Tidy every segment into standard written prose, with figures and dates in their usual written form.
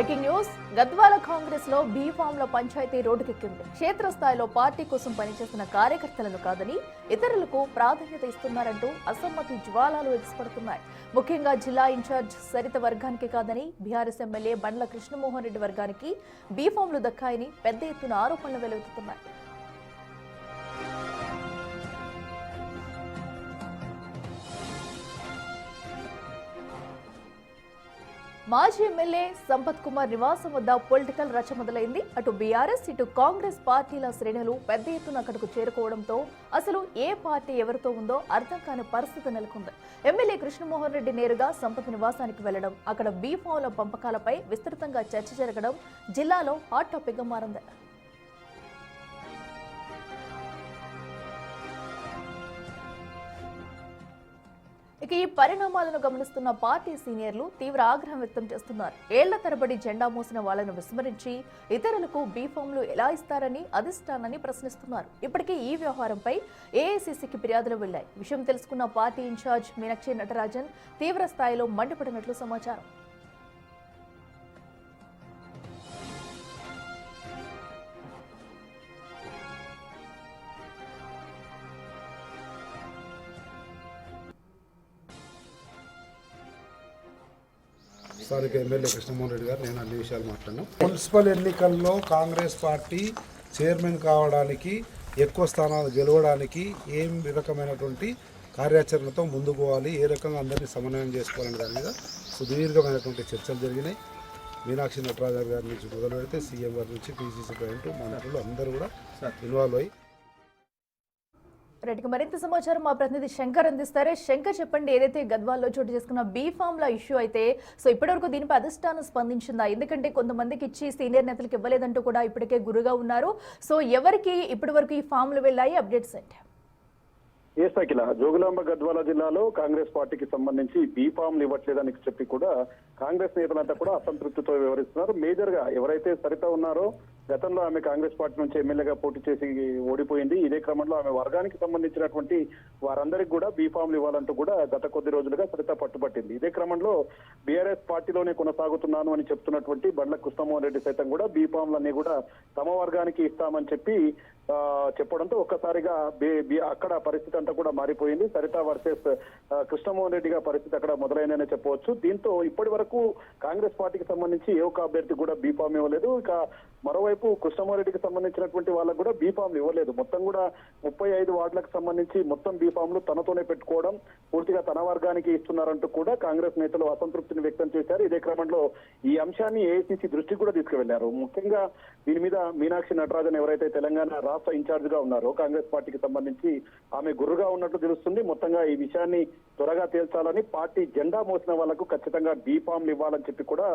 Breaking news. Gadwal Congress లో be ఫామ్ల panchayat రోడ్డుకెక్కింది. క్షేత్రస్థాయిలో party కోసం పనిచేస్తున్న కార్యకర్తలను కాదని ఇతరులకు ప్రాధాన్యత ఇస్తున్నారంటూ అసమ్మతి జ్వాలాలు ఎగిసిపడుతున్నాయి. ముఖ్యంగా జిల్లా ఇన్ఛార్జ్ సరిత వర్గానికి కాదని బీఆర్ఎస్ ఎమ్మెల్యే బండ్ల కృష్ణమోహన్ రెడ్డి వర్గానికి బీ ఫామ్లు దక్కాయని పెద్ద ఎత్తున ఆరోపణలు వెలువెత్తుతున్నాయి. మాజీ ఎమ్మెల్యే సంపత్ కుమార్ నివాసం వద్ద పొలిటికల్ రచ్చ మొదలైంది. అటు బీఆర్ఎస్ ఇటు కాంగ్రెస్ పార్టీల శ్రేణులు పెద్ద ఎత్తున అక్కడకు చేరుకోవడంతో అసలు ఏ పార్టీ ఎవరితో ఉందో అర్థం కాని పరిస్థితి నెలకొంది. ఎమ్మెల్యే కృష్ణమోహన్ రెడ్డి నేరుగా సంపత్ నివాసానికి వెళ్లడం, అక్కడ బీ ఫామ్ల పంపకాలపై విస్తృతంగా చర్చ జరగడం జిల్లాలో హాట్ టాపిక్ గా మారింది. ఇక ఈ పరిణామాలను గమనిస్తున్న పార్టీ సీనియర్లు తీవ్ర ఆగ్రహం వ్యక్తం చేస్తున్నారు. ఏళ్ల తరబడి జెండా మోసిన వాళ్లను విస్మరించి ఇతరులకు బీ ఫామ్లు ఎలా ఇస్తారని అధిష్టానాన్ని ప్రశ్నిస్తున్నారు. ఇప్పటికీ ఈ వ్యవహారంపై ఏఐసీసీకి ఫిర్యాదులు వెళ్లాయి. విషయం తెలుసుకున్న పార్టీ ఇన్ఛార్జ్ మీనాక్షి నటరాజన్ తీవ్ర స్థాయిలో మండిపడినట్లు సమాచారం. స్థానిక ఎమ్మెల్యే కృష్ణమోహన్ రెడ్డి గారు నేను అన్ని విషయాలు మాట్లాడినాం. మున్సిపల్ ఎన్నికల్లో కాంగ్రెస్ పార్టీ చైర్మన్ కావడానికి, ఎక్కువ స్థానాలు గెలవడానికి ఏం రకమైనటువంటి కార్యాచరణతో ముందుకు పోవాలి, ఏ రకంగా అందరినీ సమన్వయం చేసుకోవాలనే దాని మీద సుదీర్ఘమైనటువంటి చర్చలు జరిగినాయి. మీనాక్షి నటరాజన్ గారి నుంచి మొదలు పెడితే సీఎం గారి నుంచి పీసీసీ ప్రెసిడెంట్ మంత్రులు అందరూ కూడా ఇన్వాల్వ్ అయ్యి రెడ్డికి మరింత సమాచారం మా ప్రతినిధి శంకర్ అందిస్తారు. శంకర్, చెప్పండి, ఏదైతే గద్వాల్లో చోటు చేసుకున్న బీ ఫామ్ల ఇష్యూ అయితే ఇప్పటివరకు దీనిపై అధిష్టానం స్పందించిందా? ఎందుకంటే కొంతమందికి ఇచ్చి సీనియర్ నేతలకు ఇవ్వలేదంటూ కూడా ఇప్పటికే గురుగా ఉన్నారు. ఎవరికి ఇప్పటి వరకు ఈ ఫామ్లు వెళ్ళాయి? అప్డేట్స్ ఏంటి? అఖిల, జోగులాంబ గద్వాల జిల్లాలో కాంగ్రెస్ పార్టీకి సంబంధించి బీ ఫామ్లు ఇవ్వట్లేదని చెప్పి కూడా కాంగ్రెస్ నేతలంతా కూడా అసంతృప్తితో వ్యవహరిస్తున్నారు. మేజర్ గా ఎవరైతే సరిత ఉన్నారో గతంలో ఆమె కాంగ్రెస్ పార్టీ నుంచి ఎమ్మెల్యేగా పోటీ చేసి ఓడిపోయింది. ఇదే క్రమంలో ఆమె వర్గానికి సంబంధించినటువంటి వారందరికీ కూడా బీ ఫామ్లు ఇవ్వాలంటూ కూడా గత కొద్ది రోజులుగా సరిత పట్టుబట్టింది. ఇదే క్రమంలో బీఆర్ఎస్ పార్టీలోనే కొనసాగుతున్నాను అని చెప్తున్నటువంటి బండ్ల కృష్ణమోహన్ రెడ్డి సైతం కూడా బీ ఫామ్లన్నీ కూడా తమ వర్గానికి ఇస్తామని చెప్పి చెప్పడంతో ఒక్కసారిగా అక్కడ పరిస్థితి అంతా కూడా మారిపోయింది. సరిత వర్సెస్ కృష్ణమోహన్ రెడ్డిగా పరిస్థితి అక్కడ మొదలైందనే చెప్పవచ్చు. దీంతో ఇప్పటి వరకు కాంగ్రెస్ పార్టీకి సంబంధించి ఏ ఒక్క అభ్యర్థి కూడా బీ ఫామ్ ఇవ్వలేదు. ఇక మరోవైపు కృష్ణమోహన్ రెడ్డికి సంబంధించినటువంటి వాళ్ళకు కూడా బీ ఫామ్లు ఇవ్వలేదు. మొత్తం కూడా 35 వార్డులకు సంబంధించి మొత్తం బీ ఫామ్లు తనతోనే పెట్టుకోవడం, పూర్తిగా తన వర్గానికి ఇస్తున్నారంటూ కూడా కాంగ్రెస్ నేతలు అసంతృప్తిని వ్యక్తం చేశారు. ఇదే క్రమంలో ఈ అంశాన్ని ఏఐసీసీ దృష్టికి కూడా తీసుకువెళ్లారు. ముఖ్యంగా దీని మీద మీనాక్షి నటరాజన్ ఎవరైతే తెలంగాణ రాష్ట్ర ఇన్ఛార్జ్ గా ఉన్నారో కాంగ్రెస్ పార్టీకి సంబంధించి ఆమె గురుగా ఉన్నట్టు తెలుస్తుంది. మొత్తంగా ఈ విషయాన్ని త్వరగా తేల్చాలని, పార్టీ జెండా మోసిన వాళ్లకు ఖచ్చితంగా బీ ఫామ్లు ఇవ్వాలని చెప్పి కూడా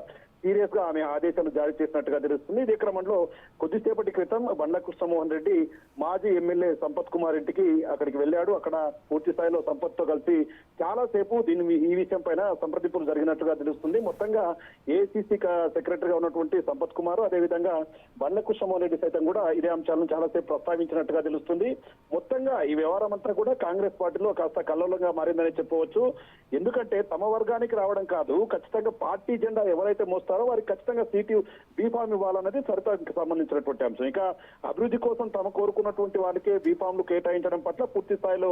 సీరియస్ గా ఆమె ఆదేశాలు జారీ చేసినట్టుగా తెలుస్తుంది. ఇదే క్రమంలో కొద్దిసేపటి క్రితం బండ్ల కృష్ణమోహన్ రెడ్డి మాజీ ఎమ్మెల్యే సంపత్ కుమార్ ఇంటికి అక్కడికి వెళ్ళాడు. అక్కడ పూర్తి స్థాయిలో సంపత్ తో కలిసి చాలా సేపు ఈ విషయం పైన సంప్రదింపులు జరిగినట్టుగా తెలుస్తుంది. మొత్తంగా ఏఐసీసీ సెక్రటరీగా ఉన్నటువంటి సంపత్ కుమార్, అదేవిధంగా బండ్ల కృష్ణమోహన్ రెడ్డి సైతం కూడా ఇదే అంశాలను చాలాసేపు ప్రస్తావించినట్టుగా తెలుస్తుంది. మొత్తంగా ఈ వ్యవహారం అంతా కూడా కాంగ్రెస్ పార్టీలో కాస్త కల్లోలంగా మారిందని చెప్పవచ్చు. ఎందుకంటే తమ వర్గానికి రావడం కాదు, ఖచ్చితంగా పార్టీ జెండా ఎవరైతే మోస్తారో వారికి ఖచ్చితంగా సీటు బీ ఫామ్ ఇవ్వాలన్నది సరితకి సంబంధించినటువంటి అంశం. ఇక అభివృద్ధి కోసం తమ కోరుకున్నటువంటి వారికే బీ ఫామ్లు కేటాయించడం పట్ల పూర్తి స్థాయిలో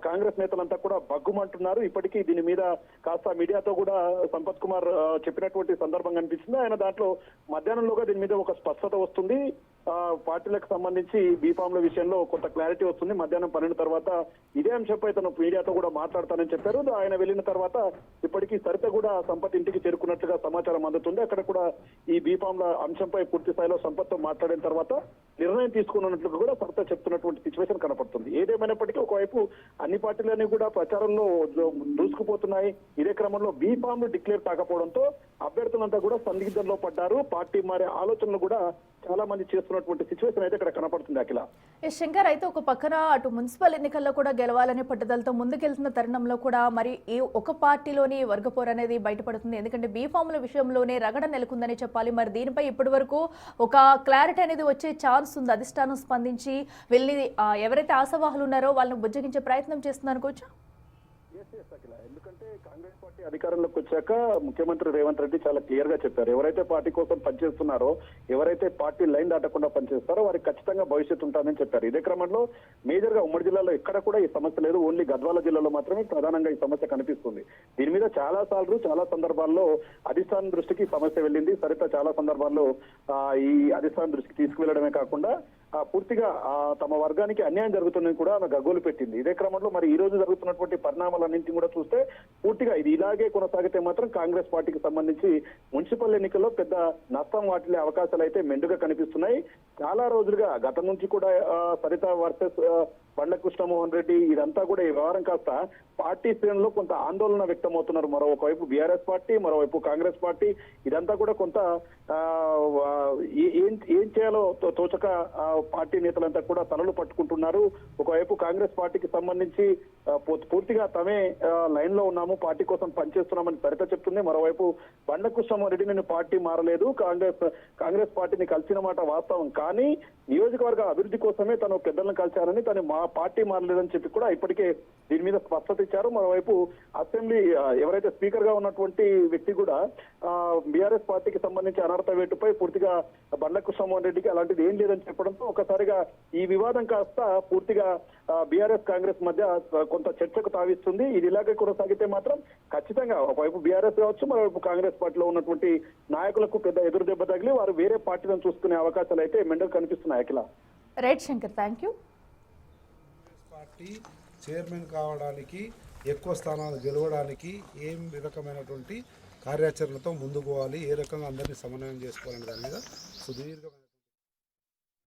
కాంగ్రెస్ నేతలంతా కూడా బగ్గుమంటున్నారు. ఇప్పటికీ దీని మీద కాస్త మీడియాతో కూడా సంపత్ కుమార్ చెప్పినటువంటి సందర్భం కనిపిస్తుంది. ఆయన దాంట్లో మధ్యాహ్నంలోగా దీని మీద ఒక స్పష్టత వస్తుంది. పార్టీలకు సంబంధించి బీ ఫామ్ల విషయంలో కొంత క్లారిటీ వస్తుంది. మధ్యాహ్నం 12 తర్వాత ఇదే అంశంపై తను మీడియాతో కూడా మాట్లాడతానని చెప్పారు. ఆయన వెళ్ళిన తర్వాత ఇప్పటికీ సరిత కూడా సంపత్ ఇంటికి చేరుకున్నట్లుగా సమాచారం అందుతుంది. అక్కడ కూడా ఈ బీ ఫామ్ల అంశంపై పూర్తి స్థాయిలో సంపత్తో మాట్లాడిన తర్వాత నిర్ణయం తీసుకున్నట్లుగా కూడా సరిత చెప్తున్నటువంటి సిచ్యువేషన్ కనపడుతుంది. ఏదేమైనప్పటికీ ఒకవైపు అన్ని పార్టీలన్నీ కూడా ప్రచారంలో దూసుకుపోతున్నాయి. ఇదే క్రమంలో బీ ఫామ్లు డిక్లేర్ కాకపోవడంతో అభ్యర్థులంతా కూడా సందిగ్ధంలో పడ్డారు. పార్టీ మారే ఆలోచనలు కూడా చాలా మంది చేస్తున్నటువంటి సిచ్యువేషన్ అయితే ఇక్కడ కనపడుతుంది. అఖిల, శంకర్, అయితే ఒక పక్కన అటు మున్సిపల్ ఎన్నికల్లో కూడా గెలవాలనే పట్టుదలతో ముందుకెళ్తున్న తరుణంలో కూడా మరి ఈ ఒక పార్టీలోని వర్గపోరు అనేది బయటపడుతుంది. ఎందుకంటే బీ ఫామ్ల విషయంలోనే రగడ నెలకొందని చెప్పాలి. మరి దీనిపై ఇప్పటి వరకు ఒక క్లారిటీ అనేది వచ్చే ఛాన్స్ ఉంది. అధిష్టానం స్పందించి వెళ్ళి ఎవరైతే ఆశావాహులు ఉన్నారో వాళ్ళని బుజ్జగించే ప్రయత్నం చేస్తుంది అనుకోవచ్చు. ఎందుకంటే కాంగ్రెస్ పార్టీ అధికారంలోకి వచ్చాక ముఖ్యమంత్రి రేవంత్ రెడ్డి చాలా క్లియర్ గా చెప్పారు, ఎవరైతే పార్టీ కోసం పనిచేస్తున్నారో, ఎవరైతే పార్టీ లైన్ దాటకుండా పనిచేస్తారో వారికి ఖచ్చితంగా భవిష్యత్తు ఉంటుందని చెప్పారు. ఇదే క్రమంలో మేజర్ గా ఉమ్మడి జిల్లాలో ఎక్కడ కూడా ఈ సమస్య లేదు, ఓన్లీ గద్వాల జిల్లాలో మాత్రమే ప్రధానంగా ఈ సమస్య కనిపిస్తుంది. దీని మీద చాలా సార్లు చాలా సందర్భాల్లో అధిష్టానం దృష్టికి సమస్య వెళ్ళింది. సరిత చాలా సందర్భాల్లో ఈ అధిష్టానం దృష్టికి తీసుకువెళ్లడమే కాకుండా పూర్తిగా తమ వర్గానికి అన్యాయం జరుగుతుందని కూడా ఆమె గగ్గోలు పెట్టింది. ఇదే క్రమంలో మరి ఈ రోజు జరుగుతున్నటువంటి పరిణామాలన్నింటినీ కూడా చూస్తే పూర్తిగా ఇది ఇలాగే కొనసాగితే మాత్రం కాంగ్రెస్ పార్టీకి సంబంధించి మున్సిపల్ ఎన్నికల్లో పెద్ద నష్టం వాటిల్లే అవకాశాలు అయితే మెండుగా కనిపిస్తున్నాయి. చాలా రోజులుగా గతం నుంచి కూడా సరిత వర్సెస్ బండ్ల కృష్ణమోహన్ రెడ్డి ఇదంతా కూడా ఈ వ్యవహారం కాస్త పార్టీ శ్రేణుల్లో కొంత ఆందోళన వ్యక్తమవుతున్నారు. ఒకవైపు బీఆర్ఎస్ పార్టీ, మరోవైపు కాంగ్రెస్ పార్టీ, ఇదంతా కూడా కొంత ఏం చేయాలో తోచక పార్టీ నేతలంతా కూడా తలలు పట్టుకుంటున్నారు. ఒకవైపు కాంగ్రెస్ పార్టీకి సంబంధించి పూర్తిగా తమే లైన్ లో ఉన్నాము, పార్టీ కోసం పనిచేస్తున్నామని సరిత చెప్తుంది. మరోవైపు బండ్ల కృష్ణమోహన్ రెడ్డి నేను పార్టీ మారలేదు, కాంగ్రెస్ పార్టీని కలిసిన మాట వాస్తవం, కానీ నియోజకవర్గ అభివృద్ధి కోసమే తను పెద్దలను కలిశారని, తను మా పార్టీ మారలేదని చెప్పి కూడా ఇప్పటికే దీని మీద స్పష్టత ఇచ్చారు. మరోవైపు అసెంబ్లీ ఎవరైతే స్పీకర్ గా ఉన్నటువంటి వ్యక్తి కూడా బీఆర్ఎస్ పార్టీకి సంబంధించి అనర్హత వేటుపై పూర్తిగా బండ్ల కృష్ణమోహన్ రెడ్డికి అలాంటిది ఏం లేదని చెప్పడంతో ఒకసారిగా ఈ వివాదం కాస్త పూర్తిగా బీఆర్ఎస్ కాంగ్రెస్ మధ్య కొంత చర్చకు తావిస్తుంది. ఇది ఇలాగే కొనసాగితే మాత్రం ఖచ్చితంగా ఒకవైపు బీఆర్ఎస్ కావచ్చు, మరోవైపు కాంగ్రెస్ పార్టీలో ఉన్నటువంటి నాయకులకు పెద్ద ఎదురు దెబ్బ తగిలి వారు వేరే పార్టీలను చూసుకునే అవకాశాలు అయితే మెండుగా కనిపిస్తున్నాయి. Akhila, right Shankar, thank you. Party chairman కావడానికి, ఎక్కువ స్థానాలు గెలవడానికి ఏం రకమైనటువంటి కార్యాచరణతో ముందుకు పోవాలి, ఏ రకంగా అందరినీ సమన్వయం చేసుకోవాలనే దాని మీద సుదీర్ఘమైన